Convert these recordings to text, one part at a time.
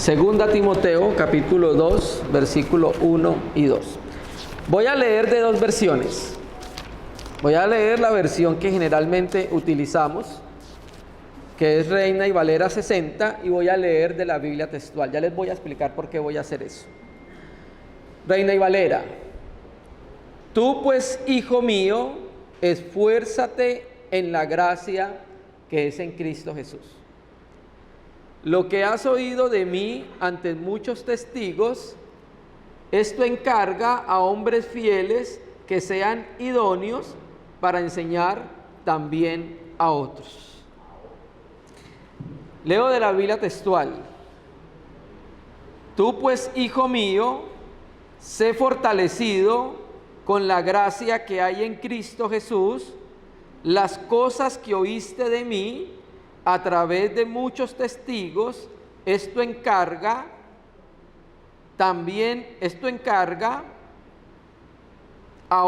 Segunda Timoteo, capítulo 2, versículo 1 y 2. Voy a leer de dos versiones. Voy a leer la versión que generalmente utilizamos, que es Reina y Valera 60, y voy a leer de la Biblia textual. Ya les voy a explicar por qué voy a hacer eso. Reina y Valera. Tú pues, hijo mío, esfuérzate en la gracia que es en Cristo Jesús. Lo que has oído de mí ante muchos testigos, esto encarga a hombres fieles que sean idóneos para enseñar también a otros. Leo de la Biblia textual. Tú pues, hijo mío, sé fortalecido con la gracia que hay en Cristo Jesús. Las cosas que oíste de mí a través de muchos testigos, esto encarga a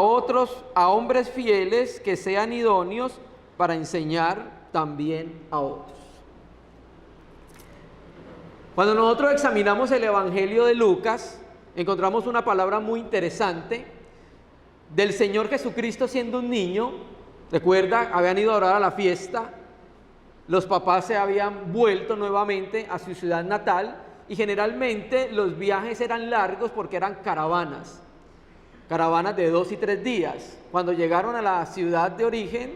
hombres fieles que sean idóneos para enseñar también a otros. Cuando nosotros examinamos el Evangelio de Lucas, encontramos una palabra muy interesante del Señor Jesucristo siendo un niño. Recuerda, habían ido a orar a la fiesta, los papás se habían vuelto nuevamente a su ciudad natal y generalmente los viajes eran largos porque eran caravanas de 2 y 3 días. Cuando llegaron a la ciudad de origen,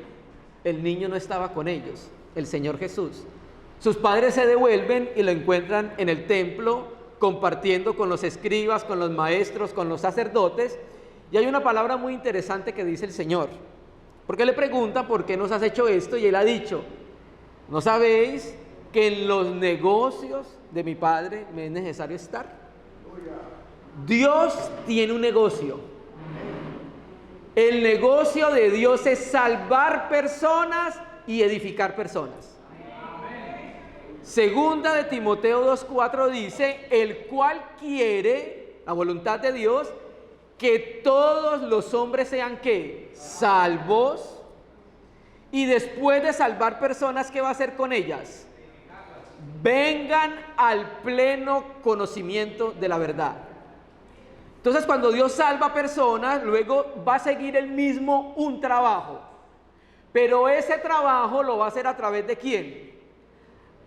el niño no estaba con ellos, el Señor Jesús. Sus padres se devuelven y lo encuentran en el templo compartiendo con los escribas, con los maestros, con los sacerdotes. Y hay una palabra muy interesante que dice el Señor, porque le preguntan ¿por qué nos has hecho esto? Y él ha dicho: ¿no sabéis que en los negocios de mi Padre me es necesario estar? Dios tiene un negocio. El negocio de Dios es salvar personas y edificar personas. Segunda de Timoteo 2:4 dice: el cual quiere, la voluntad de Dios, que todos los hombres sean ¿qué? Salvos. Y después de salvar personas, ¿qué va a hacer con ellas? Vengan al pleno conocimiento de la verdad. Entonces, cuando Dios salva personas, luego va a seguir él mismo un trabajo. Pero ese trabajo lo va a hacer a través de ¿quién?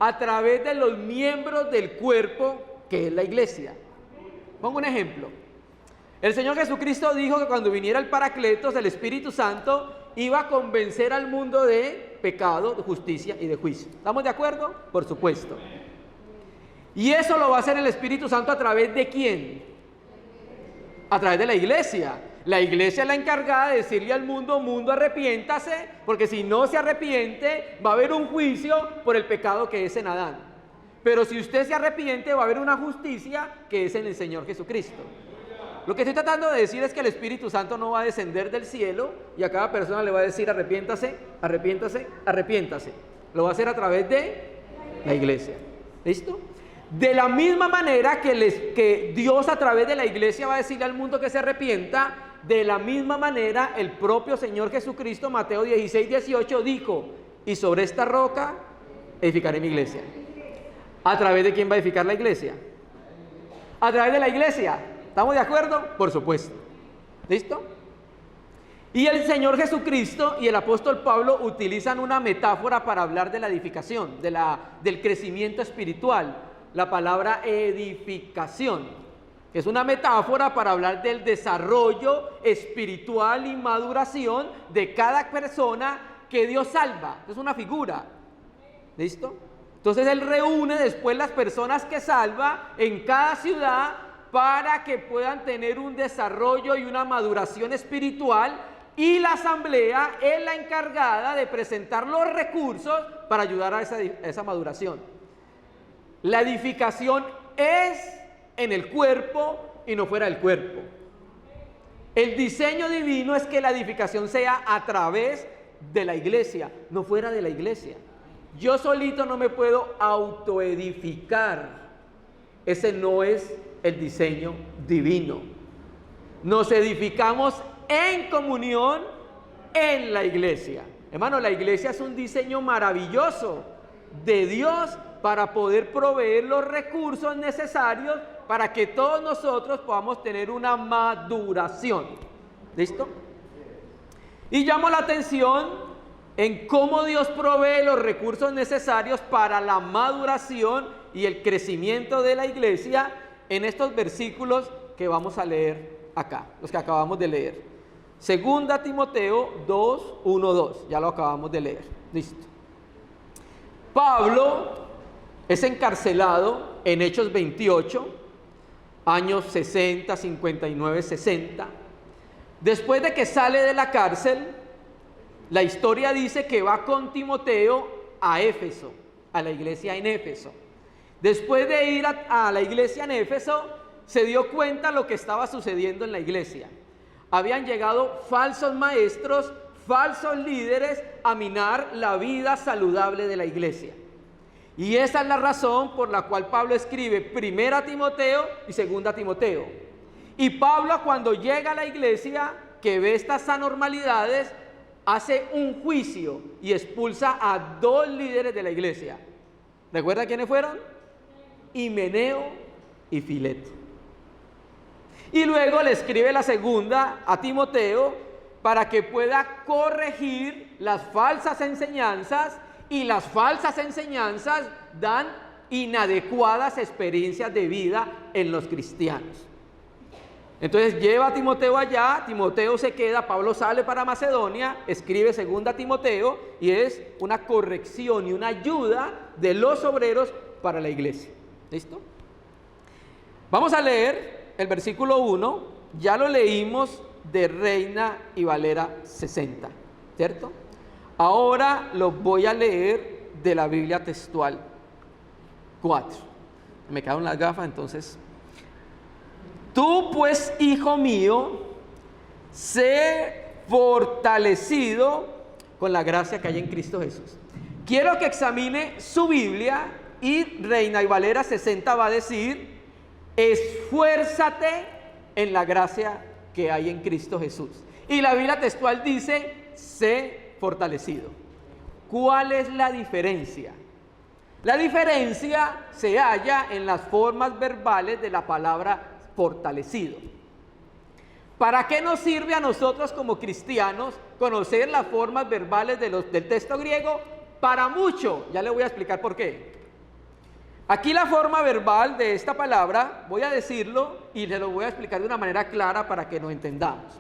A través de los miembros del cuerpo, que es la iglesia. Pongo un ejemplo. El Señor Jesucristo dijo que cuando viniera el Paracletos, el Espíritu Santo, iba a convencer al mundo de pecado, de justicia y de juicio. ¿Estamos de acuerdo? Por supuesto. Y eso lo va a hacer el Espíritu Santo a través de ¿quién? A través de la iglesia. La iglesia es la encargada de decirle al mundo: mundo, arrepiéntase, porque si no se arrepiente, va a haber un juicio por el pecado que es en Adán. Pero si usted se arrepiente, va a haber una justicia que es en el Señor Jesucristo. Lo que estoy tratando de decir es que el Espíritu Santo no va a descender del cielo y a cada persona le va a decir: arrepiéntase, arrepiéntase, arrepiéntase. Lo va a hacer a través de la iglesia. ¿Listo? De la misma manera que Dios a través de la iglesia va a decirle al mundo que se arrepienta, de la misma manera el propio Señor Jesucristo, Mateo 16:18, dijo: y sobre esta roca edificaré mi iglesia. ¿A través de quién va a edificar la iglesia? A través de la iglesia. ¿Estamos de acuerdo? Por supuesto. ¿Listo? Y el Señor Jesucristo y el apóstol Pablo utilizan una metáfora para hablar de la edificación, del crecimiento espiritual. La palabra edificación, que es una metáfora para hablar del desarrollo espiritual y maduración de cada persona que Dios salva. Es una figura. ¿Listo? Entonces Él reúne después las personas que salva en cada ciudad para que puedan tener un desarrollo y una maduración espiritual, y la asamblea es la encargada de presentar los recursos para ayudar a esa maduración. La edificación es en el cuerpo y no fuera del cuerpo. El diseño divino es que la edificación sea a través de la iglesia, no fuera de la iglesia. Yo solito no me puedo autoedificar. Ese no es el diseño divino. Nos edificamos en comunión en la iglesia. Hermano, la iglesia es un diseño maravilloso. de Dios para poder proveer los recursos necesarios para que todos nosotros podamos tener una maduración. ¿Listo? Y llamo la atención en cómo Dios provee los recursos necesarios para la maduración y el crecimiento de la iglesia en estos versículos que vamos a leer acá, los que acabamos de leer. Segunda Timoteo 2, 1, 2, ya lo acabamos de leer. Listo. Pablo es encarcelado en Hechos 28, años 60, 59, 60. Después de que sale de la cárcel, la historia dice que va con Timoteo a Éfeso, a la iglesia en Éfeso. Después de ir a la iglesia en Éfeso, se dio cuenta lo que estaba sucediendo en la iglesia. Habían llegado falsos maestros, falsos líderes a minar la vida saludable de la iglesia. Y esa es la razón por la cual Pablo escribe 1 Timoteo y 2 Timoteo. Y Pablo, cuando llega a la iglesia, que ve estas anormalidades, hace un juicio y expulsa a 2 líderes de la iglesia. ¿Recuerda quiénes fueron? Himeneo y Fileto. Y luego le escribe la segunda a Timoteo para que pueda corregir las falsas enseñanzas, y las falsas enseñanzas dan inadecuadas experiencias de vida en los cristianos. Entonces lleva a Timoteo allá, Timoteo se queda, Pablo sale para Macedonia, escribe 2 Timoteo y es una corrección y una ayuda de los obreros para la iglesia. ¿Listo? Vamos a leer el versículo 1, ya lo leímos de Reina y Valera 60, ¿cierto? Ahora lo voy a leer de la Biblia textual 4. Me quedaron las gafas, entonces. Tú pues, hijo mío, sé fortalecido con la gracia que hay en Cristo Jesús. Quiero que examine su Biblia y Reina y Valera 60 va a decir: esfuérzate en la gracia que hay en Cristo Jesús. Y la Biblia textual dice: sé fortalecido. ¿Cuál es la diferencia? La diferencia se halla en las formas verbales de la palabra fortalecido. ¿Para qué nos sirve a nosotros como cristianos conocer las formas verbales del texto griego? Para mucho. Ya le voy a explicar por qué. Aquí la forma verbal de esta palabra, voy a decirlo y se lo voy a explicar de una manera clara para que nos entendamos.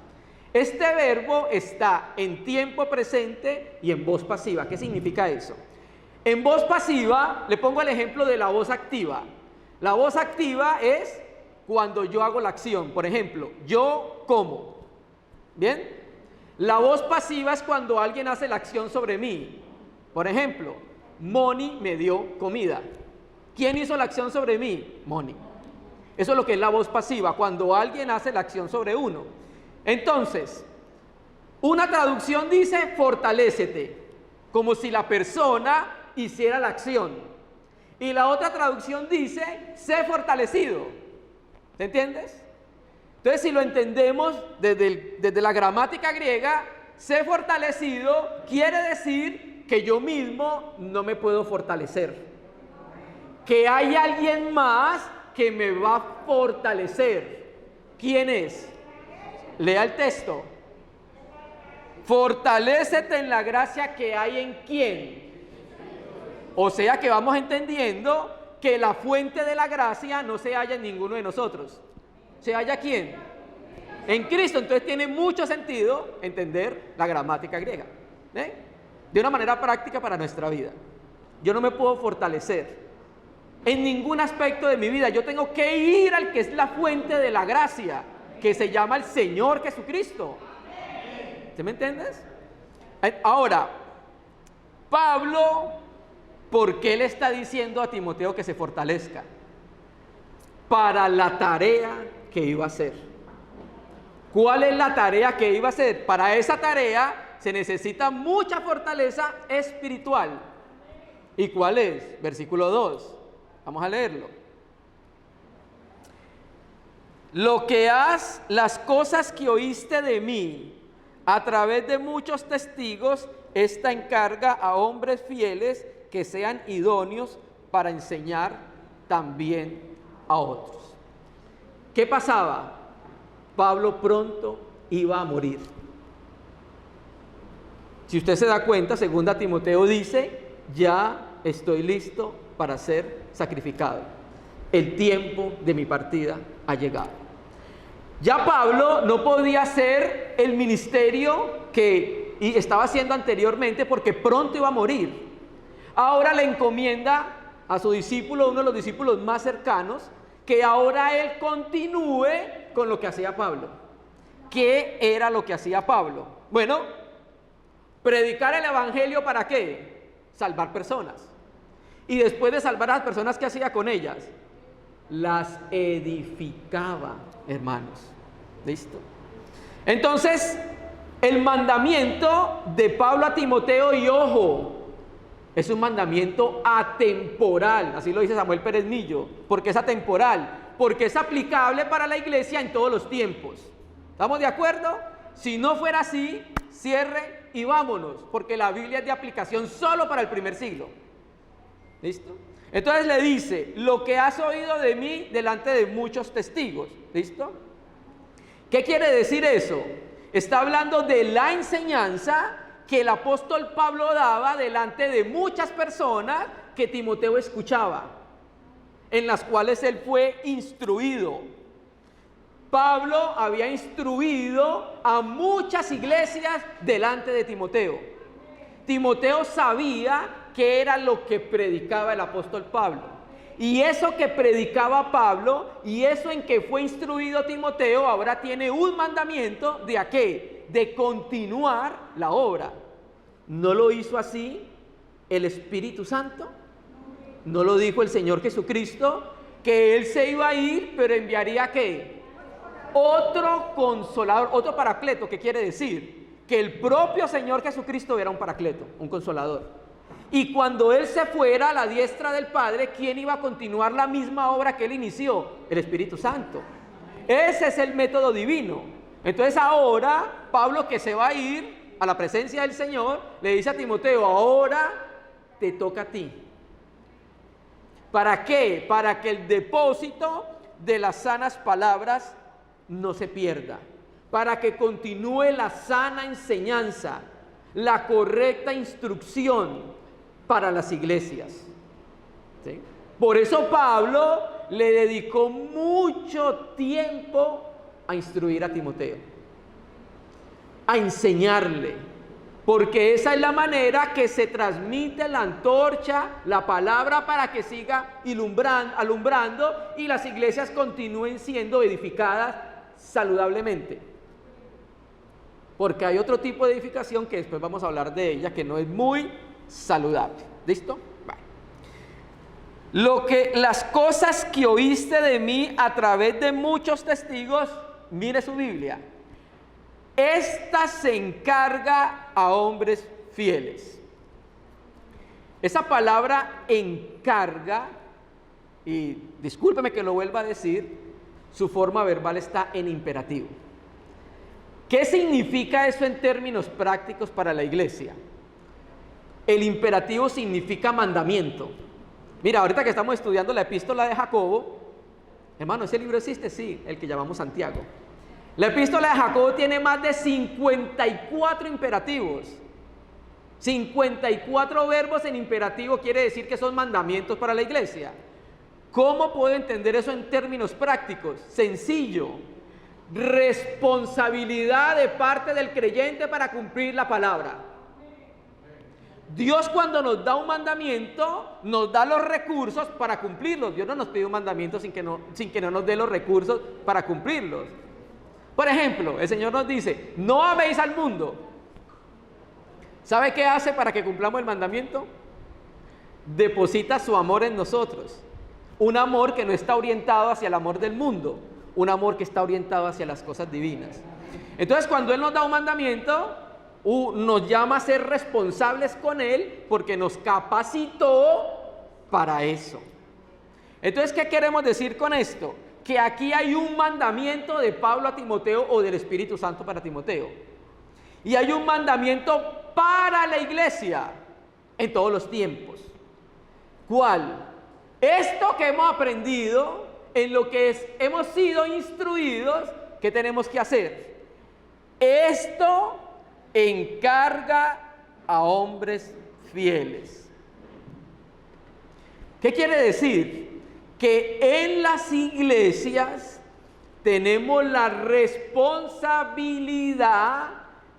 Este verbo está en tiempo presente y en voz pasiva. ¿Qué significa eso? En voz pasiva, le pongo el ejemplo de la voz activa. La voz activa es cuando yo hago la acción. Por ejemplo, yo como. ¿Bien? La voz pasiva es cuando alguien hace la acción sobre mí. Por ejemplo, Moni me dio comida. ¿Quién hizo la acción sobre mí? Moni. Eso es lo que es la voz pasiva, cuando alguien hace la acción sobre uno. Entonces, una traducción dice fortalécete, como si la persona hiciera la acción. Y la otra traducción dice sé fortalecido. ¿Te entiendes? Entonces, si lo entendemos desde la gramática griega, sé fortalecido quiere decir que yo mismo no me puedo fortalecer. Que hay alguien más que me va a fortalecer. ¿Quién es? Lea el texto. Fortalécete en la gracia que hay en quién. O sea que vamos entendiendo que la fuente de la gracia no se halla en ninguno de nosotros. ¿Se halla quién? En Cristo. Entonces tiene mucho sentido entender la gramática griega, de una manera práctica para nuestra vida. Yo no me puedo fortalecer en ningún aspecto de mi vida. Yo tengo que ir al que es la fuente de la gracia, que se llama el Señor Jesucristo. ¿Sí me entiendes? Ahora, Pablo, ¿por qué le está diciendo a Timoteo que se fortalezca? Para la tarea que iba a hacer. ¿Cuál es la tarea que iba a hacer? Para esa tarea se necesita mucha fortaleza espiritual. ¿Y cuál es? Versículo 2. Vamos a leerlo. Las cosas que oíste de mí a través de muchos testigos, esta encarga a hombres fieles que sean idóneos para enseñar también a otros. ¿Qué pasaba? Pablo pronto iba a morir. Si usted se da cuenta, 2 Timoteo dice, ya estoy listo para ser sacrificado. El tiempo de mi partida ha llegado. Ya Pablo no podía hacer el ministerio que estaba haciendo anteriormente porque pronto iba a morir. Ahora le encomienda a su discípulo, uno de los discípulos más cercanos, que ahora él continúe con lo que hacía Pablo. ¿Qué era lo que hacía Pablo? Bueno, predicar el evangelio, ¿para qué? Salvar personas. Y después de salvar a las personas, ¿qué hacía con ellas? Las edificaba, hermanos. ¿Listo? Entonces, el mandamiento de Pablo a Timoteo, y ojo, es un mandamiento atemporal, así lo dice Samuel Pérez Millo. ¿Por qué es atemporal? Porque es aplicable para la iglesia en todos los tiempos. ¿Estamos de acuerdo? Si no fuera así, cierre y vámonos, porque la Biblia es de aplicación solo para el primer siglo. ¿Listo? Entonces le dice, lo que has oído de mí delante de muchos testigos. ¿Listo? ¿Qué quiere decir eso? Está hablando de la enseñanza que el apóstol Pablo daba delante de muchas personas que Timoteo escuchaba, en las cuales él fue instruido. Pablo había instruido a muchas iglesias delante de Timoteo. Timoteo sabía qué era lo que predicaba el apóstol Pablo. Y eso que predicaba Pablo y eso en que fue instruido Timoteo ahora tiene un mandamiento de ¿a qué? De continuar la obra. ¿No lo hizo así el Espíritu Santo? ¿No lo dijo el Señor Jesucristo? Que Él se iba a ir, pero enviaría ¿qué? Otro consolador, otro paracleto. ¿Qué quiere decir? Que el propio Señor Jesucristo era un paracleto, un consolador. Y cuando Él se fuera a la diestra del Padre, ¿quién iba a continuar la misma obra que Él inició? El Espíritu Santo. Ese es el método divino. Entonces ahora, Pablo, que se va a ir a la presencia del Señor, le dice a Timoteo, ahora te toca a ti. ¿Para qué? Para que el depósito de las sanas palabras no se pierda. Para que continúe la sana enseñanza, la correcta instrucción para las iglesias. ¿Sí? Por eso Pablo le dedicó mucho tiempo a instruir a Timoteo, a enseñarle, porque esa es la manera que se transmite la antorcha, la palabra, para que siga alumbrando y las iglesias continúen siendo edificadas saludablemente. Porque hay otro tipo de edificación que después vamos a hablar de ella, que no es muy saludable. ¿Listo? Vale. Las cosas que oíste de mí a través de muchos testigos, mire su Biblia, esta se encarga a hombres fieles. Esa palabra encarga, y discúlpeme que lo vuelva a decir, su forma verbal está en imperativo. ¿Qué significa eso en términos prácticos para la iglesia? El imperativo significa mandamiento. Mira, ahorita que estamos estudiando la epístola de Jacobo, hermano, ¿ese libro existe? Sí, el que llamamos Santiago. La epístola de Jacobo tiene más de 54 imperativos. 54 verbos en imperativo quiere decir que son mandamientos para la iglesia. ¿Cómo puedo entender eso en términos prácticos? Sencillo. Responsabilidad de parte del creyente para cumplir la palabra. Dios, cuando nos da un mandamiento, nos da los recursos para cumplirlos. Dios no nos pide un mandamiento sin que no nos dé los recursos para cumplirlos. Por ejemplo, el Señor nos dice, no améis al mundo. ¿Sabe qué hace para que cumplamos el mandamiento? Deposita su amor en nosotros. Un amor que no está orientado hacia el amor del mundo, un amor que está orientado hacia las cosas divinas. Entonces, cuando Él nos da un mandamiento, nos llama a ser responsables con Él porque nos capacitó para eso. Entonces, ¿qué queremos decir con esto? Que aquí hay un mandamiento de Pablo a Timoteo o del Espíritu Santo para Timoteo. Y hay un mandamiento para la iglesia en todos los tiempos. ¿Cuál? Esto que hemos aprendido, en lo que hemos sido instruidos, ¿qué tenemos que hacer? Esto encarga a hombres fieles. ¿Qué quiere decir? Que en las iglesias tenemos la responsabilidad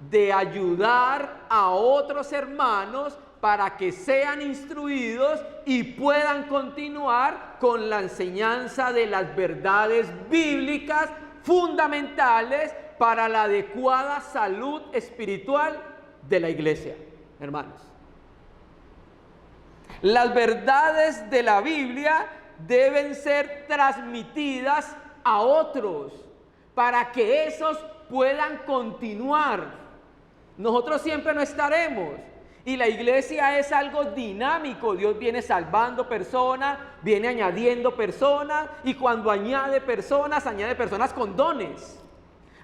de ayudar a otros hermanos para que sean instruidos y puedan continuar con la enseñanza de las verdades bíblicas fundamentales para la adecuada salud espiritual de la iglesia, hermanos. Las verdades de la Biblia deben ser transmitidas a otros para que esos puedan continuar. Nosotros siempre no estaremos. Y la iglesia es algo dinámico. Dios viene salvando personas, viene añadiendo personas, y cuando añade personas con dones.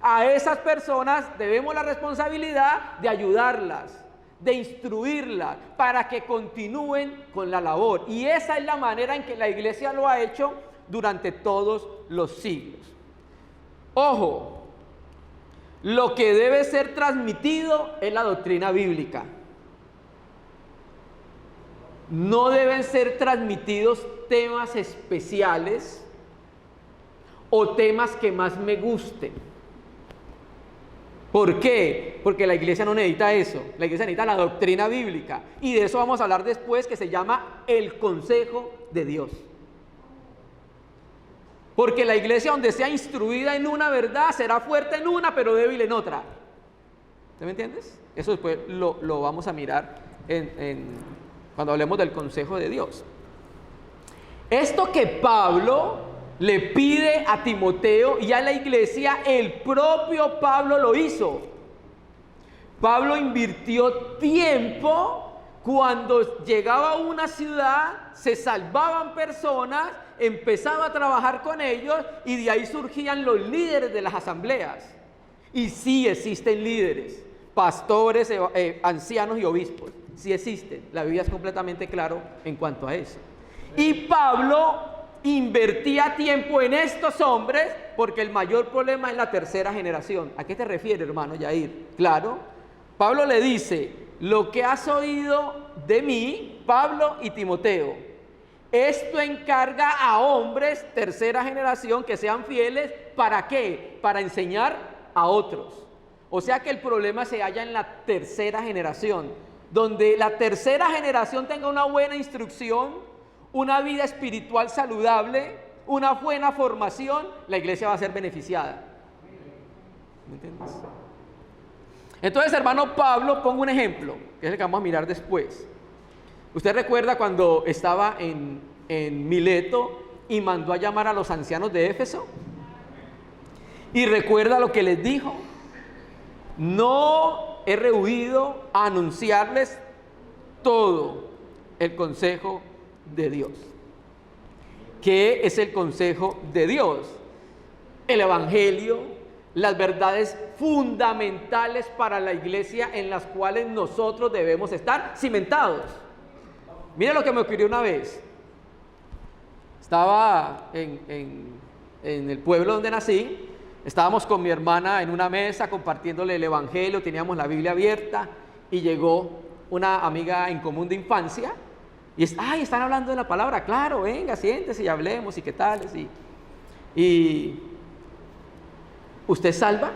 A esas personas debemos la responsabilidad de ayudarlas, de instruirlas, para que continúen con la labor. Y esa es la manera en que la iglesia lo ha hecho durante todos los siglos. Ojo, lo que debe ser transmitido es la doctrina bíblica. No deben ser transmitidos temas especiales o temas que más me gusten. ¿Por qué? Porque la iglesia no necesita eso. La iglesia necesita la doctrina bíblica. Y de eso vamos a hablar después, que se llama el consejo de Dios. Porque la iglesia, donde sea instruida en una verdad, será fuerte en una, pero débil en otra. ¿Te me entiendes? Eso después lo vamos a mirar cuando hablemos del consejo de Dios. Esto que Pablo le pide a Timoteo y a la iglesia, el propio Pablo lo hizo. Pablo invirtió tiempo. Cuando llegaba a una ciudad, se salvaban personas, empezaba a trabajar con ellos, y de ahí surgían los líderes de las asambleas. Y sí existen líderes, pastores, ancianos y obispos. Sí existen. La Biblia es completamente claro en cuanto a eso. Y Pablo invertía tiempo en estos hombres, porque el mayor problema es la tercera generación. ¿A qué te refieres, hermano Yair? Claro, Pablo le dice: lo que has oído de mí, Pablo y Timoteo, esto encarga a hombres, tercera generación, que sean fieles. ¿Para qué? Para enseñar a otros. O sea que el problema se halla en la tercera generación. Donde la tercera generación tenga una buena instrucción, una vida espiritual saludable, una buena formación, la iglesia va a ser beneficiada. ¿Me entiendes? Entonces, hermano Pablo, pongo un ejemplo, que es el que vamos a mirar después. ¿Usted recuerda cuando estaba en Mileto y mandó a llamar a los ancianos de Éfeso? Y recuerda lo que les dijo: no he rehuido a anunciarles todo el consejo de Dios. ¿Qué es el consejo de Dios? El evangelio, las verdades fundamentales para la iglesia, en las cuales nosotros debemos estar cimentados. Mira lo que me ocurrió una vez. Estaba en el pueblo donde nací. Estábamos con mi hermana en una mesa compartiéndole el evangelio, teníamos la Biblia abierta, y llegó una amiga en común de infancia y están hablando de la palabra. Claro, venga, siéntese y hablemos y qué tal. Y ¿usted es salva?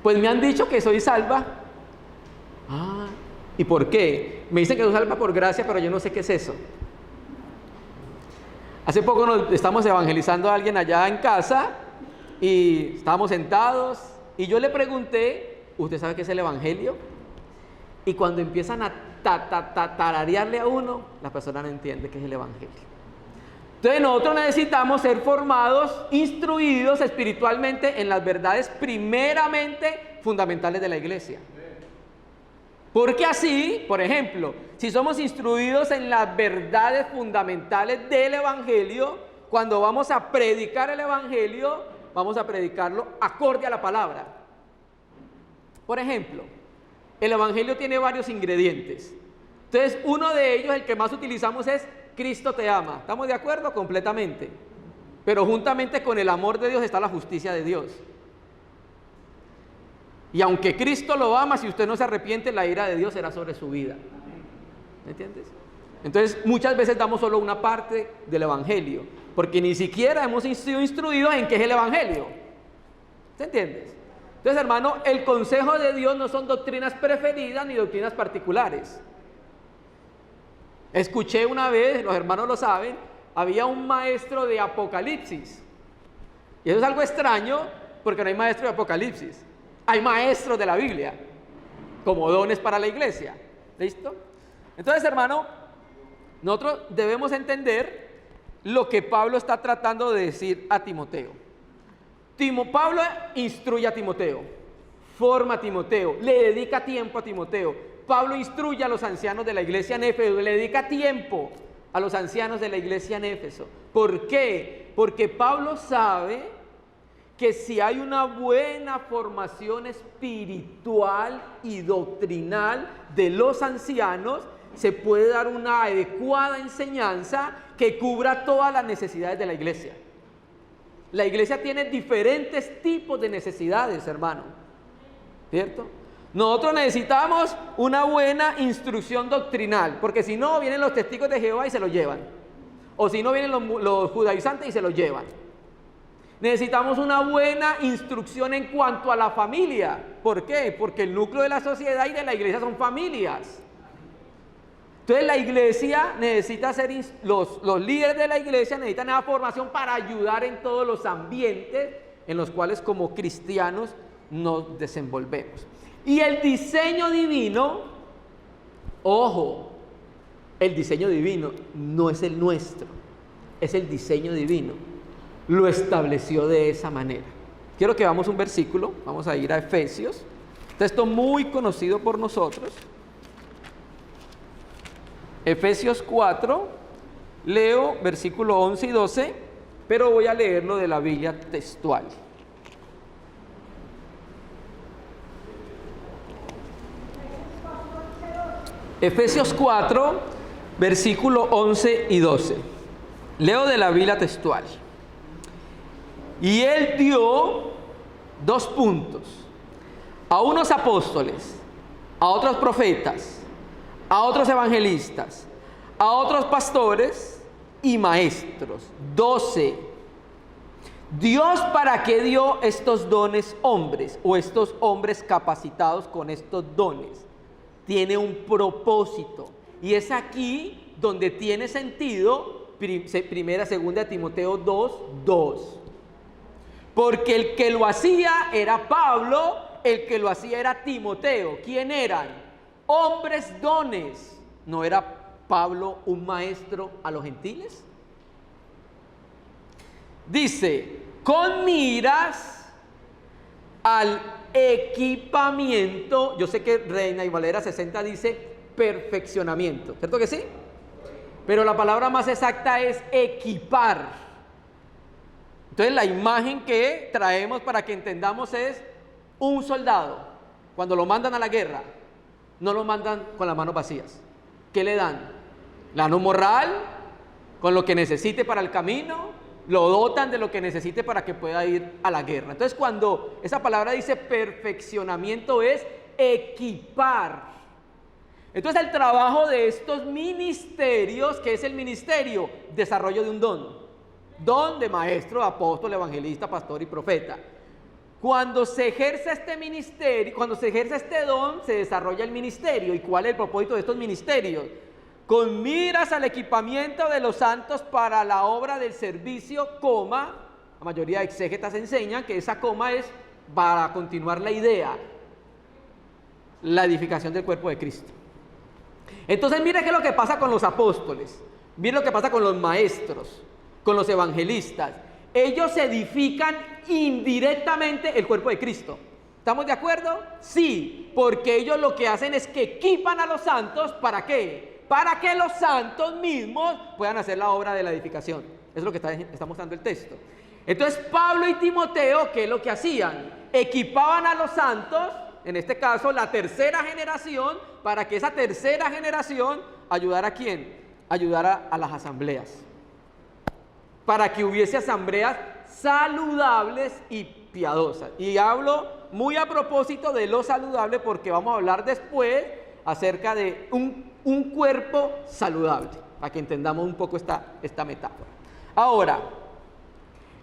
Pues me han dicho que soy salva. ¿Y por qué? Me dicen que soy salva por gracia, pero yo no sé qué es eso. Hace poco nos estamos evangelizando a alguien allá en casa y estábamos sentados y yo le pregunté: ¿usted sabe qué es el evangelio? Y cuando empiezan a tararearle a uno, la persona no entiende qué es el evangelio. Entonces nosotros necesitamos ser formados, instruidos espiritualmente en las verdades primeramente fundamentales de la iglesia. Porque así, por ejemplo, si somos instruidos en las verdades fundamentales del evangelio, cuando vamos a predicar el evangelio, vamos a predicarlo acorde a la palabra. Por ejemplo, el evangelio tiene varios ingredientes. Entonces, uno de ellos, el que más utilizamos es Cristo te ama. ¿Estamos de acuerdo? Completamente. Pero juntamente con el amor de Dios está la justicia de Dios. Y aunque Cristo lo ama, si usted no se arrepiente, la ira de Dios será sobre su vida. ¿Me entiendes? Entonces, muchas veces damos solo una parte del Evangelio, porque ni siquiera hemos sido instruidos en qué es el Evangelio. ¿Se entiendes? Entonces, hermano, el consejo de Dios no son doctrinas preferidas ni doctrinas particulares. Escuché una vez, los hermanos lo saben, había un maestro de Apocalipsis. Y eso es algo extraño, porque no hay maestro de Apocalipsis. Hay maestros de la Biblia, como dones para la iglesia. ¿Listo? Entonces, hermano, nosotros debemos entender lo que Pablo está tratando de decir a Timoteo. Pablo instruye a Timoteo, forma a Timoteo, le dedica tiempo a Timoteo. Pablo instruye a los ancianos de la iglesia en Éfeso, le dedica tiempo a los ancianos de la iglesia en Éfeso. ¿Por qué? Porque Pablo sabe que si hay una buena formación espiritual y doctrinal de los ancianos, se puede dar una adecuada enseñanza que cubra todas las necesidades de la iglesia. La iglesia tiene diferentes tipos de necesidades, hermano, ¿cierto? Nosotros necesitamos una buena instrucción doctrinal, porque si no, vienen los testigos de Jehová y se lo llevan. O si no, vienen los judaizantes y se lo llevan. Necesitamos una buena instrucción en cuanto a la familia. ¿Por qué? Porque el núcleo de la sociedad y de la iglesia son familias. Entonces la iglesia necesita ser, los líderes de la iglesia necesitan esa formación para ayudar en todos los ambientes en los cuales como cristianos nos desenvolvemos. Y el diseño divino, ojo, el diseño divino no es el nuestro, es el diseño divino. Lo estableció de esa manera. Quiero que veamos un versículo, vamos a ir a Efesios, texto muy conocido por nosotros. Efesios 4, leo versículo 11 y 12, pero voy a leerlo de la Biblia textual. Efesios 4, versículo 11 y 12. Leo de la Biblia textual. Y él dio 2 puntos. A unos apóstoles, a otros profetas, a otros evangelistas, a otros pastores y maestros. 12. Dios, ¿para qué dio estos dones hombres o estos hombres capacitados con estos dones? Tiene un propósito, y es aquí donde tiene sentido primera, segunda de Timoteo 2:2. Porque el que lo hacía era Pablo, el que lo hacía era Timoteo. ¿Quién eran? Hombres dones. ¿No era Pablo un maestro a los gentiles? Dice, con miras al equipamiento. Yo sé que Reina y Valera 60 dice perfeccionamiento, ¿cierto que sí? Pero la palabra más exacta es equipar. Entonces la imagen que traemos para que entendamos es un soldado, cuando lo mandan a la guerra, no lo mandan con las manos vacías. ¿Qué le dan? Le dan un morral con lo que necesite para el camino, lo dotan de lo que necesite para que pueda ir a la guerra. Entonces cuando esa palabra dice perfeccionamiento es equipar. Entonces el trabajo de estos ministerios, ¿qué es el ministerio? Desarrollo de un don. Don de maestro, apóstol, evangelista, pastor y profeta. Cuando se ejerce este ministerio, cuando se ejerce este don, se desarrolla el ministerio. ¿Y cuál es el propósito de estos ministerios? Con miras al equipamiento de los santos para la obra del servicio, coma, la mayoría de exégetas enseñan que esa coma es para continuar la idea, la edificación del cuerpo de Cristo. Entonces mire qué es lo que pasa con los apóstoles, mire lo que pasa con los maestros, con los evangelistas. Ellos edifican indirectamente el cuerpo de Cristo. ¿Estamos de acuerdo? Sí, porque ellos lo que hacen es que equipan a los santos, ¿para qué? Para que los santos mismos puedan hacer la obra de la edificación. Eso es lo que está mostrando el texto. Entonces Pablo y Timoteo, ¿qué es lo que hacían? Equipaban a los santos, en este caso la tercera generación, para que esa tercera generación ayudara a ¿quién? Ayudara a las asambleas. Para que hubiese asambleas saludables y piadosas. Y hablo muy a propósito de lo saludable, porque vamos a hablar después acerca de un cuerpo saludable, para que entendamos un poco esta metáfora. Ahora,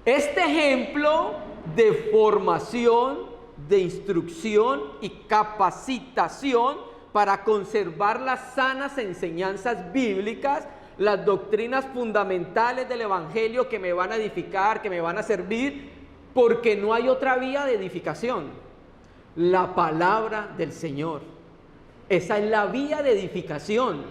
este ejemplo de formación, de instrucción y capacitación para conservar las sanas enseñanzas bíblicas, las doctrinas fundamentales del Evangelio que me van a edificar, que me van a servir, porque no hay otra vía de edificación. La palabra del Señor. Esa es la vía de edificación.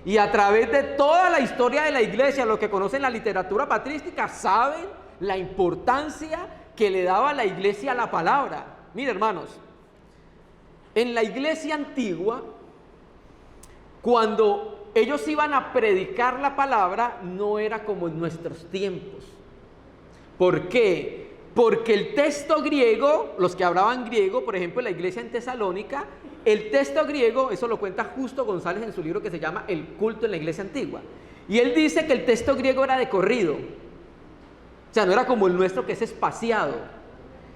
Y a través de toda la historia de la iglesia, los que conocen la literatura patrística saben la importancia que le daba la iglesia a la palabra. Mire, hermanos, en la iglesia antigua, cuando ellos iban a predicar la palabra, no era como en nuestros tiempos. ¿Por qué? Porque el texto griego, los que hablaban griego, por ejemplo, en la iglesia en Tesalónica, el texto griego, eso lo cuenta Justo González en su libro que se llama El culto en la iglesia antigua. Y él dice que el texto griego era de corrido. O sea, no era como el nuestro, que es espaciado,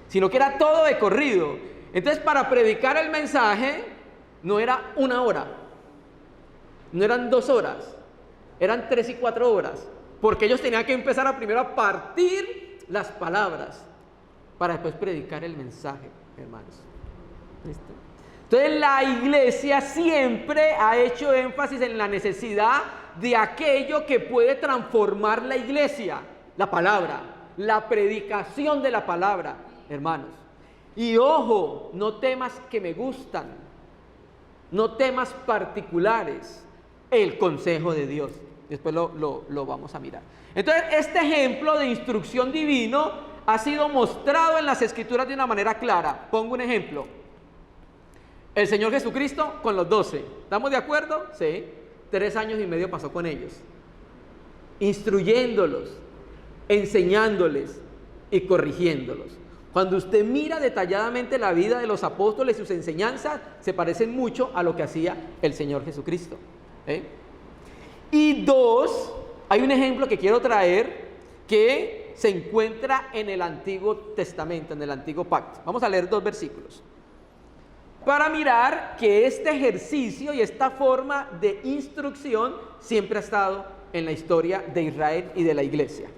sino que era todo de corrido. Entonces, para predicar el mensaje, no era 1 hora, no eran 2 horas, eran 3 y 4 horas, porque ellos tenían que empezar primero a partir las palabras, para después predicar el mensaje, hermanos. ¿Listo? Entonces, la iglesia siempre ha hecho énfasis en la necesidad de aquello que puede transformar la iglesia. La palabra, la predicación de la palabra, hermanos. Y ojo, no temas que me gustan, no temas particulares, el consejo de Dios. Después lo vamos a mirar. Entonces, este ejemplo de instrucción divino ha sido mostrado en las Escrituras de una manera clara. Pongo un ejemplo. El Señor Jesucristo con los 12. ¿Estamos de acuerdo? Sí. 3 años y medio pasó con ellos, instruyéndolos, enseñándoles y corrigiéndolos. Cuando usted mira detalladamente la vida de los apóstoles y sus enseñanzas, se parecen mucho a lo que hacía el Señor Jesucristo. Y 2, hay un ejemplo que quiero traer que se encuentra en el Antiguo Testamento, en el Antiguo Pacto. Vamos a leer 2 versículos para mirar que este ejercicio y esta forma de instrucción siempre ha estado en la historia de Israel y de la iglesia.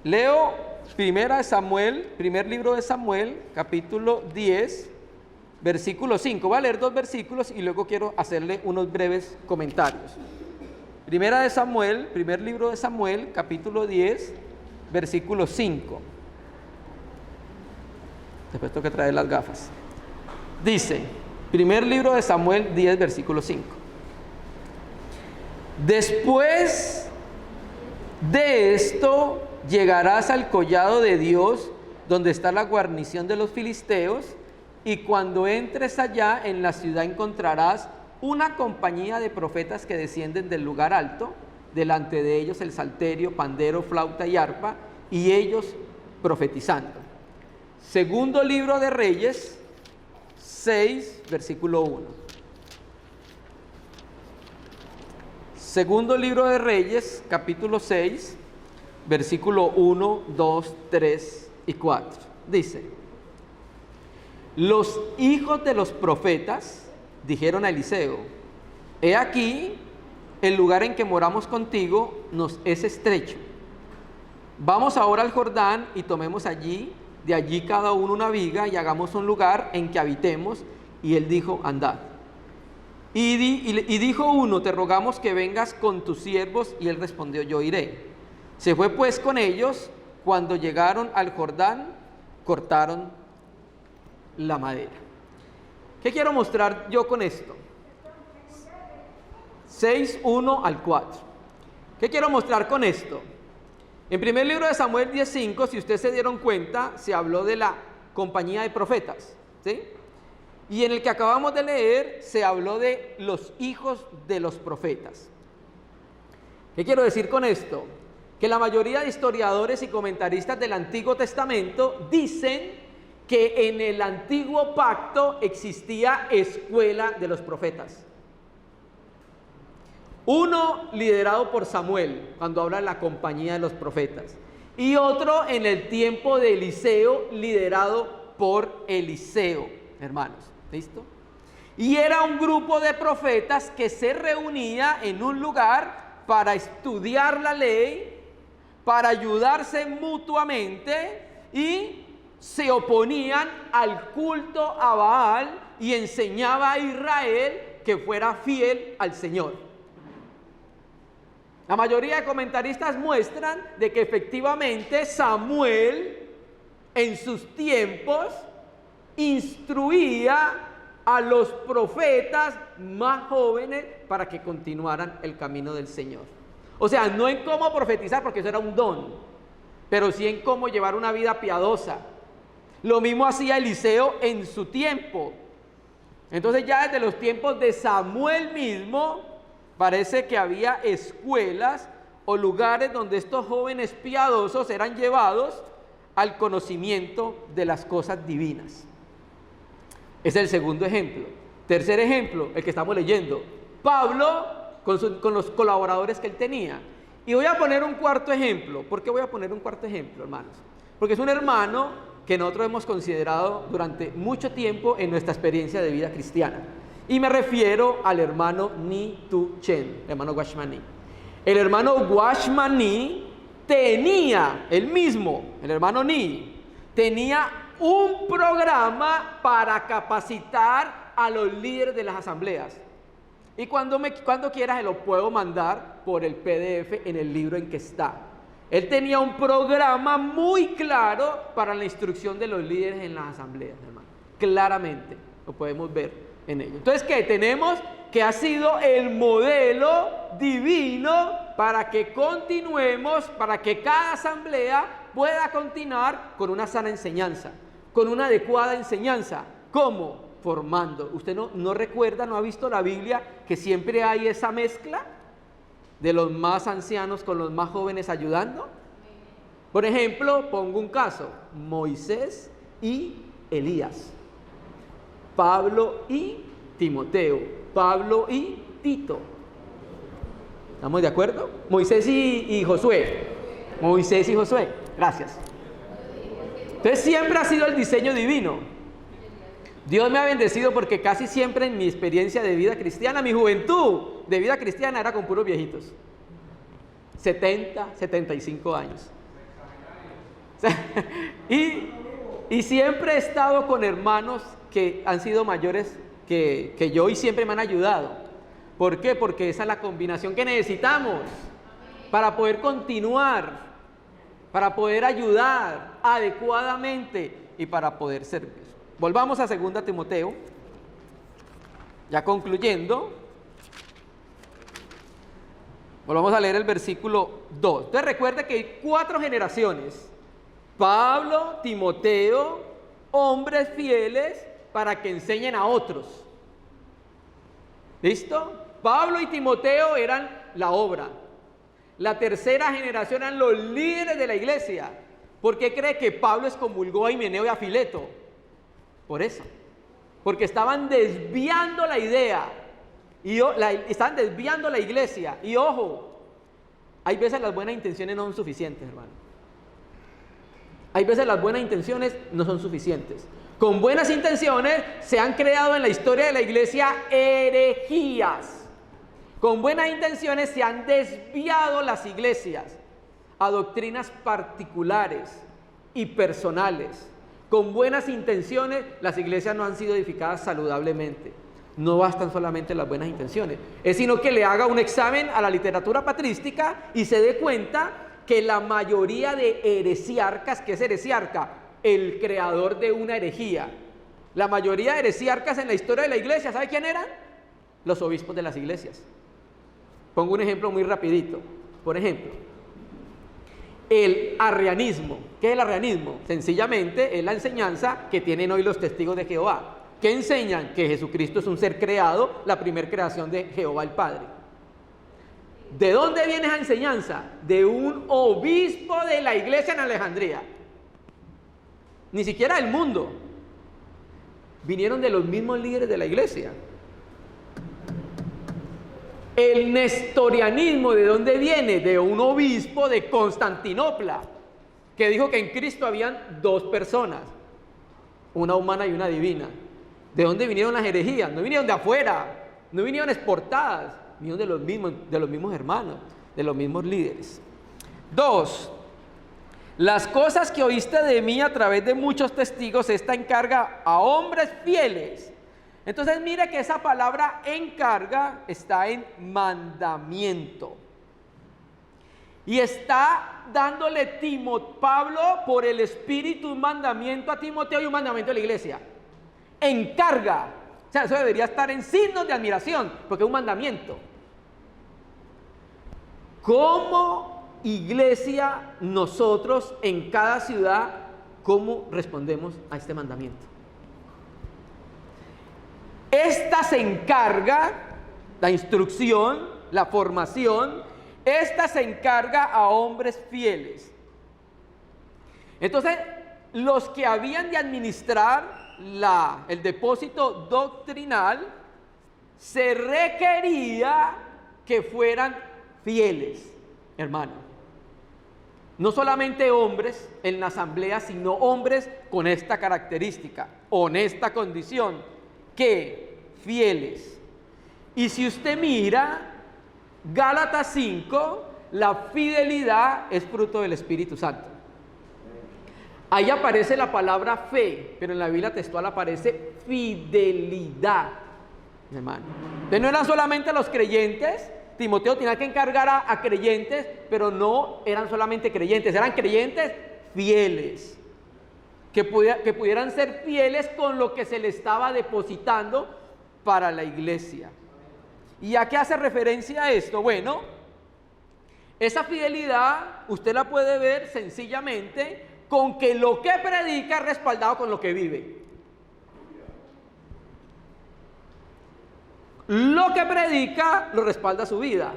Leo primer libro de Samuel, capítulo 10, versículo 5. Voy a leer 2 versículos y luego quiero hacerle unos breves comentarios. Primer libro de Samuel, capítulo 10, versículo 5. Después tengo que traer las gafas. Dice, primer libro de Samuel 10, versículo 5. Después de esto llegarás al collado de Dios, donde está la guarnición de los filisteos, y cuando entres allá en la ciudad encontrarás una compañía de profetas que descienden del lugar alto, delante de ellos el salterio, pandero, flauta y arpa, y ellos profetizando. Segundo libro de Reyes 6, versículo 1. Segundo libro de Reyes, capítulo 6, versículo 1, 2, 3 y 4. Dice: los hijos de los profetas dijeron a Eliseo: he aquí, el lugar en que moramos contigo nos es estrecho. Vamos ahora al Jordán y tomemos de allí cada uno una viga y hagamos un lugar en que habitemos. Y él dijo: andad. Y dijo uno: te rogamos que vengas con tus siervos. Y él respondió: yo iré. Se fue pues con ellos. Cuando llegaron al Jordán, cortaron la madera. ¿Qué quiero mostrar yo con esto? 6, 1 al 4. ¿Qué quiero mostrar con esto? En primer libro de Samuel 10:5, si ustedes se dieron cuenta, se habló de la compañía de profetas, ¿sí? Y en el que acabamos de leer, se habló de los hijos de los profetas. ¿Qué quiero decir con esto? Que la mayoría de historiadores y comentaristas del Antiguo Testamento dicen que en el antiguo pacto existía escuela de los profetas. Uno liderado por Samuel, cuando habla de la compañía de los profetas, y otro en el tiempo de Eliseo, liderado por Eliseo, hermanos. ¿Listo? Y era un grupo de profetas que se reunía en un lugar para estudiar la ley, para ayudarse mutuamente, y se oponían al culto a Baal y enseñaba a Israel que fuera fiel al Señor. La mayoría de comentaristas muestran de que efectivamente Samuel en sus tiempos instruía a los profetas más jóvenes para que continuaran el camino del Señor. O sea, no en cómo profetizar, porque eso era un don, pero sí en cómo llevar una vida piadosa. Lo mismo hacía Eliseo en su tiempo. Entonces ya desde los tiempos de Samuel mismo, parece que había escuelas o lugares donde estos jóvenes piadosos eran llevados al conocimiento de las cosas divinas. Ese es el segundo ejemplo. Tercer ejemplo, el que estamos leyendo. Pablo con los colaboradores que él tenía. Y voy a poner un cuarto ejemplo. ¿Por qué voy a poner un cuarto ejemplo, hermanos? Porque es un hermano que nosotros hemos considerado durante mucho tiempo en nuestra experiencia de vida cristiana. Y me refiero al hermano Ni Tu Chen, el hermano Washmani. El hermano Washmani tenía, el hermano Ni, tenía un programa para capacitar a los líderes de las asambleas. Y cuando quiera se lo puedo mandar por el PDF en el libro en que está. Él tenía un programa muy claro para la instrucción de los líderes en las asambleas, hermano. Claramente, lo podemos ver en ello. Entonces, ¿qué? Tenemos que ha sido el modelo divino para que continuemos, para que cada asamblea pueda continuar con una sana enseñanza, con una adecuada enseñanza. ¿Cómo? Formando. ¿Usted no recuerda, no ha visto la Biblia, que siempre hay esa mezcla de los más ancianos con los más jóvenes ayudando? Por ejemplo, pongo un caso: Moisés y Elías, Pablo y Timoteo, Pablo y Tito. ¿Estamos de acuerdo? Moisés y Josué. Moisés y Josué. Gracias. Entonces siempre ha sido el diseño divino. Dios me ha bendecido porque casi siempre en mi experiencia de vida cristiana, mi juventud de vida cristiana era con puros viejitos. 70, 75 años. Y siempre he estado con hermanos que han sido mayores que yo y siempre me han ayudado. ¿Por qué? Porque esa es la combinación que necesitamos para poder continuar, para poder ayudar adecuadamente y para poder servir. Volvamos a 2 Timoteo, ya concluyendo. Volvamos a leer el versículo 2. Entonces recuerde que hay 4 generaciones: Pablo, Timoteo, hombres fieles para que enseñen a otros. ¿Listo? Pablo y Timoteo eran la obra. La tercera generación eran los líderes de la iglesia. ¿Por qué cree que Pablo excomulgó a Himeneo y a Fileto? Por eso. Porque estaban desviando la idea. Estaban desviando la iglesia. Y ojo, hay veces las buenas intenciones no son suficientes, hermano. Hay veces las buenas intenciones no son suficientes. Con buenas intenciones se han creado en la historia de la iglesia herejías. Con buenas intenciones se han desviado las iglesias a doctrinas particulares y personales. Con buenas intenciones las iglesias no han sido edificadas saludablemente. No bastan solamente las buenas intenciones, es sino que le haga un examen a la literatura patrística y se dé cuenta que la mayoría de heresiarcas, ¿qué es heresiarca? El creador de una herejía. La mayoría de heresiarcas en la historia de la iglesia, ¿sabe quién eran? Los obispos de las iglesias. Pongo un ejemplo muy rapidito. Por ejemplo, el arrianismo. ¿Qué es el arrianismo? Sencillamente es la enseñanza que tienen hoy los testigos de Jehová. ¿Qué enseñan? Que Jesucristo es un ser creado, la primera creación de Jehová el Padre. ¿De dónde viene esa enseñanza? De un obispo de la iglesia en Alejandría. Ni siquiera del mundo. vinieron de los mismos líderes de la iglesia. El nestorianismo, ¿de dónde viene? De un obispo de Constantinopla, que dijo que en Cristo habían dos personas, una humana y una divina. ¿De dónde vinieron las herejías? No vinieron de afuera, no vinieron exportadas, vinieron de los mismos hermanos, de los mismos líderes. 2. Las cosas que oíste de mí a través de muchos testigos, esta encarga a hombres fieles. Entonces mire que esa palabra encarga está en mandamiento. Y está dándole Pablo por el Espíritu un mandamiento a Timoteo y un mandamiento a la iglesia. Encarga. O sea, eso debería estar en signos de admiración, porque es un mandamiento. Como iglesia, nosotros en cada ciudad, ¿cómo respondemos a este mandamiento? Esta se encarga, la instrucción, la formación, esta se encarga a hombres fieles. Entonces, los que habían de administrar el depósito doctrinal, se requería que fueran fieles, hermano. No solamente hombres en la asamblea, sino hombres con esta característica, honesta condición, que fieles. Y si usted mira Gálatas 5, la fidelidad es fruto del Espíritu Santo. Ahí aparece la palabra fe, pero en la Biblia textual aparece fidelidad, hermano. Entonces no eran solamente los creyentes. Timoteo tenía que encargar a creyentes, pero no eran solamente creyentes, eran creyentes fieles, que pudieran ser fieles con lo que se le estaba depositando para la iglesia. ¿Y a qué hace referencia a esto? Bueno, esa fidelidad usted la puede ver sencillamente con que lo que predica es respaldado con lo que vive. Lo que predica lo respalda su vida.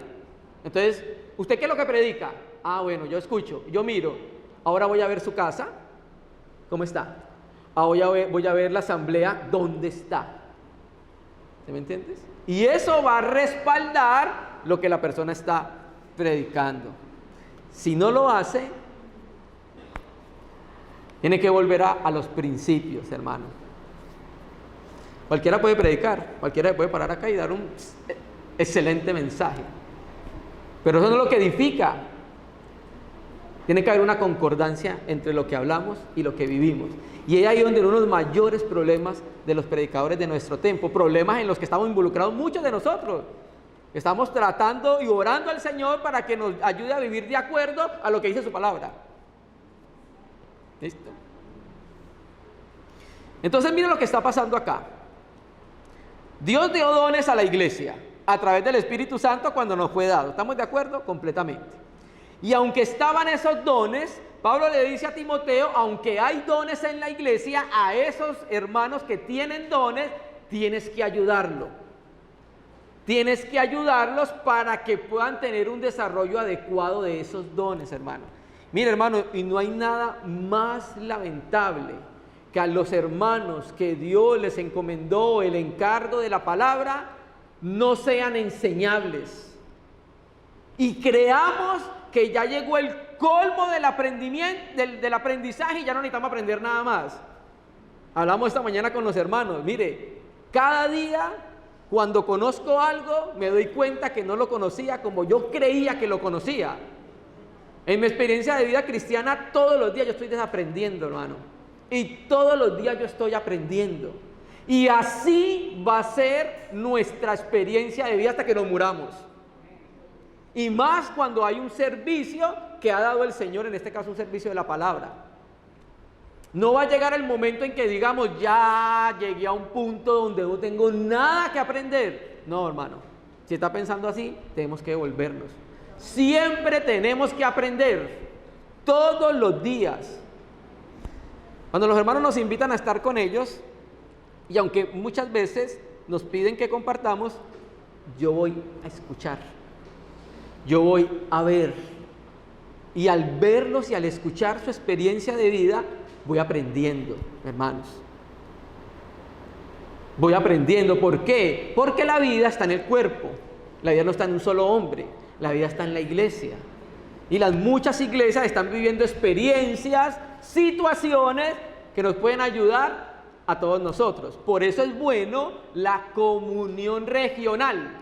Entonces, ¿usted qué es lo que predica? Ah, bueno, yo escucho, yo miro. Ahora voy a ver su casa, ¿cómo está? Ahora voy a ver la asamblea, ¿dónde está? ¿Sí me entiendes? Y eso va a respaldar lo que la persona está predicando. Si no lo hace, tiene que volver a los principios, hermano. Cualquiera puede predicar, cualquiera puede parar acá y dar un excelente mensaje, pero eso no es lo que edifica. Tiene que haber una concordancia entre lo que hablamos y lo que vivimos. Y es ahí donde uno de los mayores problemas de los predicadores de nuestro tiempo, problemas en los que estamos involucrados muchos de nosotros. Estamos tratando y orando al Señor para que nos ayude a vivir de acuerdo a lo que dice su palabra. ¿Listo? Entonces mire lo que está pasando acá. Dios dio dones a la iglesia a través del Espíritu Santo cuando nos fue dado. ¿Estamos de acuerdo? Completamente. Y aunque estaban esos dones, Pablo le dice a Timoteo, aunque hay dones en la iglesia, a esos hermanos que tienen dones, tienes que ayudarlo. Tienes que ayudarlos para que puedan tener un desarrollo adecuado de esos dones, hermano. Mire, hermano, y no hay nada más lamentable que a los hermanos que Dios les encomendó el encargo de la palabra no sean enseñables. Y creamos que ya llegó el colmo del aprendizaje y ya no necesitamos aprender nada más. Hablamos esta mañana con los hermanos. Mire, cada día cuando conozco algo me doy cuenta que no lo conocía como yo creía que lo conocía. En mi experiencia de vida cristiana, todos los días yo estoy desaprendiendo, hermano. Y todos los días yo estoy aprendiendo. Y así va a ser nuestra experiencia de vida hasta que nos muramos. Y más cuando hay un servicio que ha dado el Señor, en este caso un servicio de la palabra. No va a llegar el momento en que digamos, ya llegué a un punto donde no tengo nada que aprender. No, hermano. Si está pensando así, tenemos que devolvernos. Siempre tenemos que aprender. Todos los días. Cuando los hermanos nos invitan a estar con ellos, y aunque muchas veces nos piden que compartamos, yo voy a escuchar. Yo voy a ver. Y al verlos y al escuchar su experiencia de vida, voy aprendiendo, hermanos. Voy aprendiendo. ¿Por qué? Porque la vida está en el cuerpo. La vida no está en un solo hombre. La vida está en la iglesia. Y las muchas iglesias están viviendo experiencias, situaciones que nos pueden ayudar a todos nosotros. Por eso es bueno la comunión regional.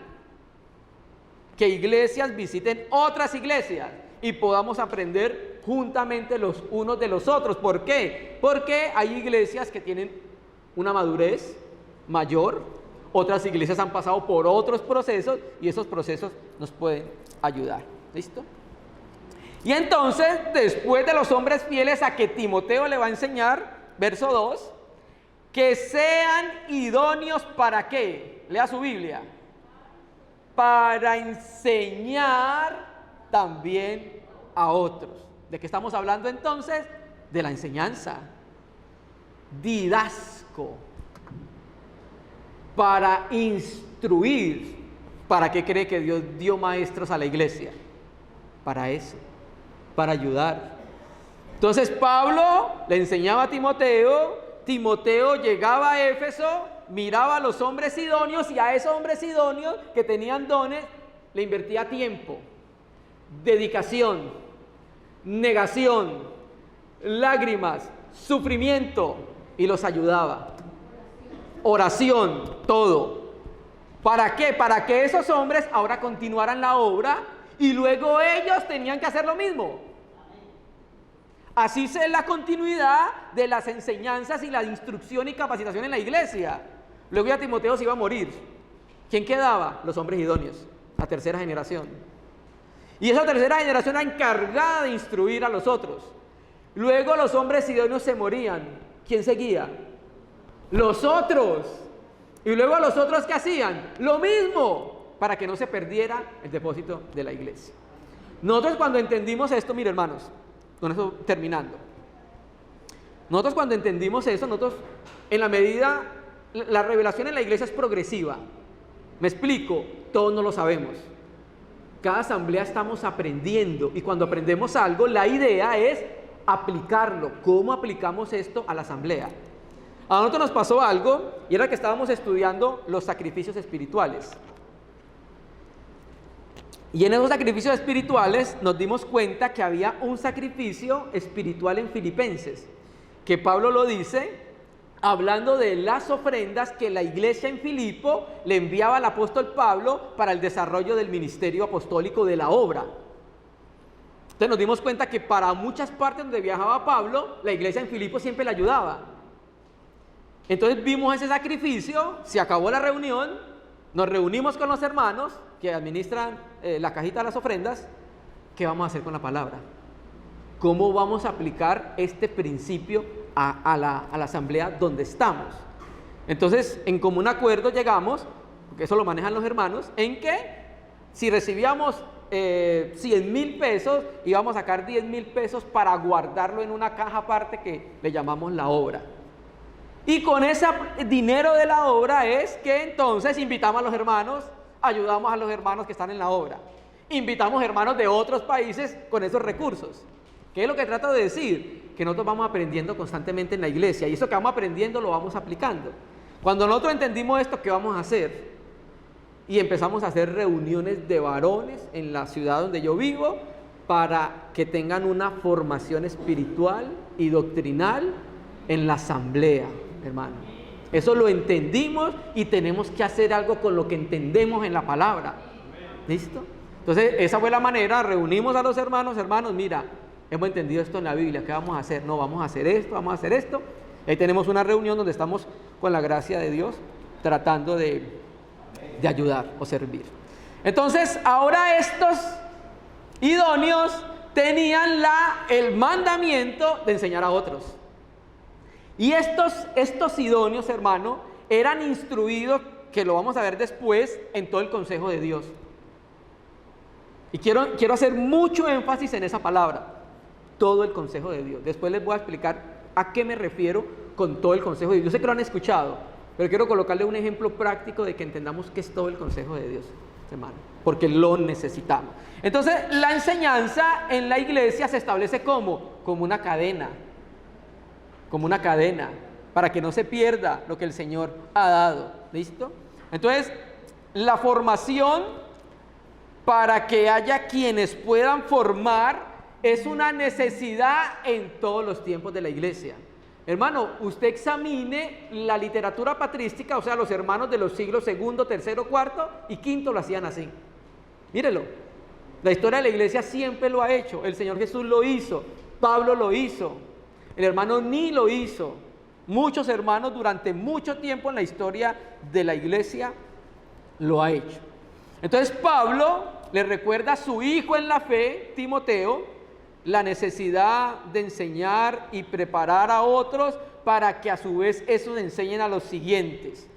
Que iglesias visiten otras iglesias y podamos aprender juntamente los unos de los otros. ¿Por qué? Porque hay iglesias que tienen una madurez mayor, otras iglesias han pasado por otros procesos y esos procesos nos pueden ayudar. ¿Listo? Y entonces, después de los hombres fieles a que Timoteo le va a enseñar, verso 2, que sean idóneos ¿para qué? Lea su Biblia. Para enseñar también a otros. ¿De qué estamos hablando entonces? De la enseñanza. Didasco. Para instruir. ¿Para qué cree que Dios dio maestros a la iglesia? Para eso. Para ayudar. Entonces Pablo le enseñaba a Timoteo. Timoteo llegaba a Éfeso, miraba a los hombres idóneos y a esos hombres idóneos que tenían dones le invertía tiempo, dedicación, negación, lágrimas, sufrimiento y los ayudaba. Oración, todo. ¿Para qué? Para que esos hombres ahora continuaran la obra y luego ellos tenían que hacer lo mismo. Así es la continuidad de las enseñanzas y la instrucción y capacitación en la iglesia. Luego ya Timoteo se iba a morir. ¿Quién quedaba? Los hombres idóneos, la tercera generación. Y esa tercera generación era encargada de instruir a los otros. Luego los hombres idóneos se morían. ¿Quién seguía? Los otros. Y luego a los otros, ¿qué hacían? Lo mismo, para que no se perdiera el depósito de la iglesia. Nosotros cuando entendimos esto, mire hermanos, con eso terminando. Nosotros cuando entendimos eso, nosotros en la medida, la revelación en la iglesia es progresiva. Me explico, todos no lo sabemos. Cada asamblea estamos aprendiendo y cuando aprendemos algo, la idea es aplicarlo. ¿Cómo aplicamos esto a la asamblea? A nosotros nos pasó algo y era que estábamos estudiando los sacrificios espirituales. Y en esos sacrificios espirituales nos dimos cuenta que había un sacrificio espiritual en Filipenses, que Pablo lo dice hablando de las ofrendas que la iglesia en Filipo le enviaba al apóstol Pablo para el desarrollo del ministerio apostólico de la obra. Entonces nos dimos cuenta que para muchas partes donde viajaba Pablo, la iglesia en Filipo siempre le ayudaba. Entonces vimos ese sacrificio, se acabó la reunión, nos reunimos con los hermanos que administran la cajita de las ofrendas. ¿Qué vamos a hacer con la palabra? ¿Cómo vamos a aplicar este principio a la asamblea donde estamos? Entonces, en común acuerdo llegamos, porque eso lo manejan los hermanos, en que si recibíamos 100,000 pesos, íbamos a sacar 10,000 pesos para guardarlo en una caja aparte que le llamamos la obra. Y con ese dinero de la obra es que entonces invitamos a los hermanos, ayudamos a los hermanos que están en la obra. Invitamos hermanos de otros países con esos recursos. ¿Qué es lo que trato de decir? Que nosotros vamos aprendiendo constantemente en la iglesia y eso que vamos aprendiendo lo vamos aplicando. Cuando nosotros entendimos esto, ¿qué vamos a hacer? Y empezamos a hacer reuniones de varones en la ciudad donde yo vivo para que tengan una formación espiritual y doctrinal en la asamblea, hermano. Eso lo entendimos y tenemos que hacer algo con lo que entendemos en la palabra. ¿Listo? Entonces, esa fue la manera, reunimos a los hermanos, mira, hemos entendido esto en la Biblia, ¿qué vamos a hacer? No, vamos a hacer esto, vamos a hacer esto. Ahí tenemos una reunión donde estamos con la gracia de Dios tratando de ayudar o servir. Entonces, ahora estos idóneos tenían el mandamiento de enseñar a otros. Y estos idóneos, hermano, eran instruidos, que lo vamos a ver después, en todo el consejo de Dios. Y quiero hacer mucho énfasis en esa palabra, todo el consejo de Dios. Después les voy a explicar a qué me refiero con todo el consejo de Dios. Yo sé que lo han escuchado, pero quiero colocarle un ejemplo práctico de que entendamos qué es todo el consejo de Dios, hermano, porque lo necesitamos. Entonces, la enseñanza en la iglesia se establece como una cadena. Como una cadena. para que no se pierda lo que el Señor ha dado. ¿Listo? Entonces, la formación para que haya quienes puedan formar es una necesidad en todos los tiempos de la iglesia. Hermano, usted examine la literatura patrística, o sea, los hermanos de los siglos segundo, tercero, cuarto y quinto lo hacían así. Mírelo, la historia de la iglesia siempre lo ha hecho. El Señor Jesús lo hizo, Pablo lo hizo, el hermano Ni lo hizo. Muchos hermanos durante mucho tiempo en la historia de la iglesia lo ha hecho. Entonces Pablo le recuerda a su hijo en la fe, Timoteo, la necesidad de enseñar y preparar a otros para que a su vez esos enseñen a los siguientes.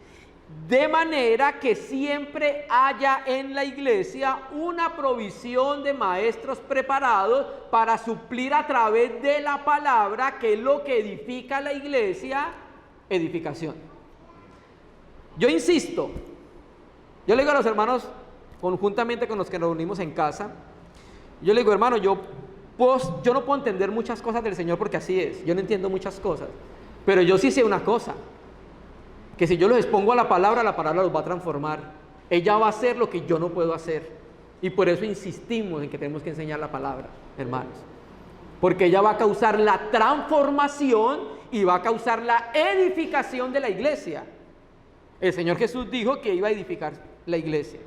De manera que siempre haya en la iglesia una provisión de maestros preparados para suplir a través de la palabra, que es lo que edifica la iglesia, edificación. Yo insisto, yo le digo a los hermanos, conjuntamente con los que nos reunimos en casa, yo le digo, hermano, yo no puedo entender muchas cosas del Señor porque así es, yo no entiendo muchas cosas, pero yo sí sé una cosa, que si yo los expongo a la palabra los va a transformar. Ella va a hacer lo que yo no puedo hacer, y por eso insistimos en que tenemos que enseñar la palabra, hermanos, porque ella va a causar la transformación y va a causar la edificación de la iglesia. El Señor Jesús dijo que iba a edificar la iglesia,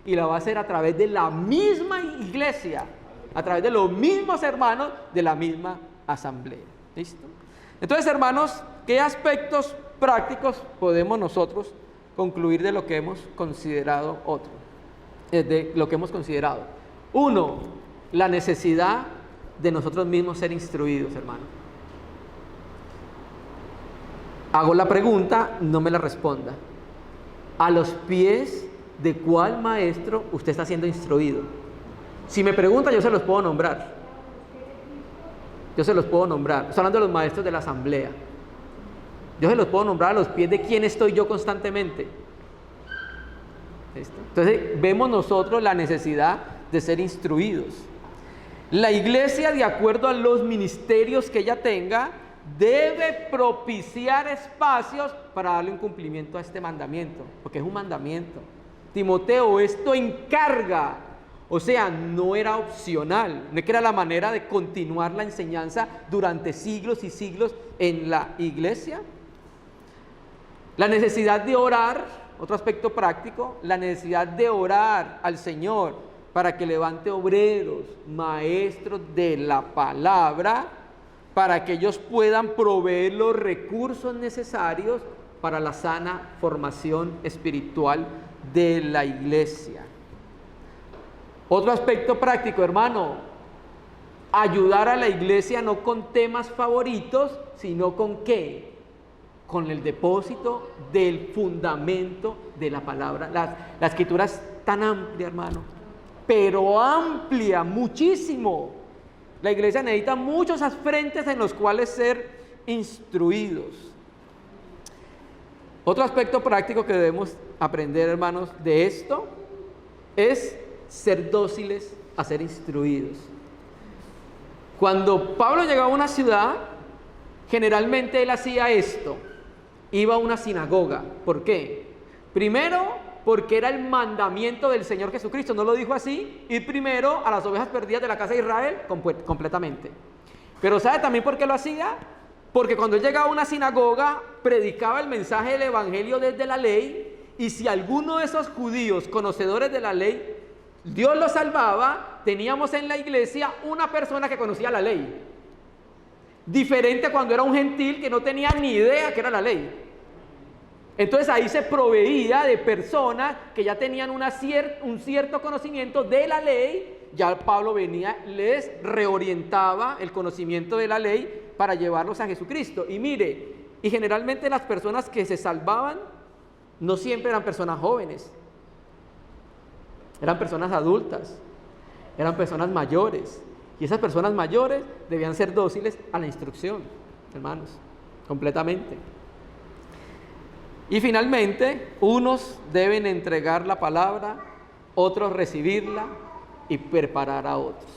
y la va a hacer a través de la misma iglesia, a través de los mismos hermanos de la misma asamblea. ¿Listo? Entonces, hermanos, ¿qué aspectos prácticos podemos nosotros concluir de lo que hemos considerado de lo que hemos considerado? Uno, la necesidad de nosotros mismos ser instruidos, hermano. Hago la pregunta, no me la responda. ¿A los pies de cuál maestro usted está siendo instruido? Si me pregunta, yo se los puedo nombrar. Estoy hablando de los maestros de la asamblea. Yo se los puedo nombrar a los pies de quién estoy yo constantemente. ¿Listo? Entonces, vemos nosotros la necesidad de ser instruidos. La iglesia, de acuerdo a los ministerios que ella tenga, debe propiciar espacios para darle un cumplimiento a este mandamiento, porque es un mandamiento. Timoteo, esto encarga. O sea, no era opcional, no es que era la manera de continuar la enseñanza durante siglos y siglos en la iglesia. La necesidad de orar, otro aspecto práctico, la necesidad de orar al Señor para que levante obreros, maestros de la palabra, para que ellos puedan proveer los recursos necesarios para la sana formación espiritual de la iglesia. Otro aspecto práctico, hermano, ayudar a la iglesia no con temas favoritos, sino con ¿qué? Con el depósito del fundamento de la palabra. La escritura es tan amplia, hermano, pero amplia, muchísimo. La iglesia necesita muchos frentes en los cuales ser instruidos. Otro aspecto práctico que debemos aprender, hermanos, de esto es ser dóciles a ser instruidos. Cuando Pablo llegaba a una ciudad, generalmente él hacía esto: iba a una sinagoga. ¿Por qué? Primero, porque era el mandamiento del Señor Jesucristo. ¿No lo dijo así? Ir primero a las ovejas perdidas de la casa de Israel completamente. Pero ¿sabe también por qué lo hacía? Porque cuando él llegaba a una sinagoga, predicaba el mensaje del evangelio desde la ley, y si alguno de esos judíos conocedores de la ley Dios lo salvaba, teníamos en la iglesia una persona que conocía la ley. Diferente cuando era un gentil que no tenía ni idea que era la ley. Entonces ahí se proveía de personas que ya tenían un cierto conocimiento de la ley. Ya Pablo venía, les reorientaba el conocimiento de la ley para llevarlos a Jesucristo. Y mire, y generalmente las personas que se salvaban no siempre eran personas jóvenes. Eran personas adultas, eran personas mayores, y esas personas mayores debían ser dóciles a la instrucción, hermanos, completamente. Y finalmente, unos deben entregar la palabra, otros recibirla y preparar a otros.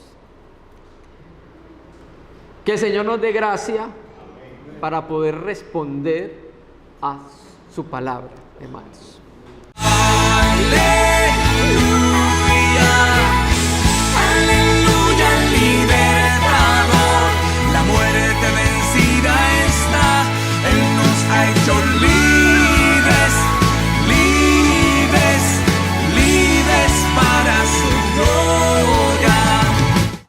Que el Señor nos dé gracia para poder responder a su palabra, hermanos.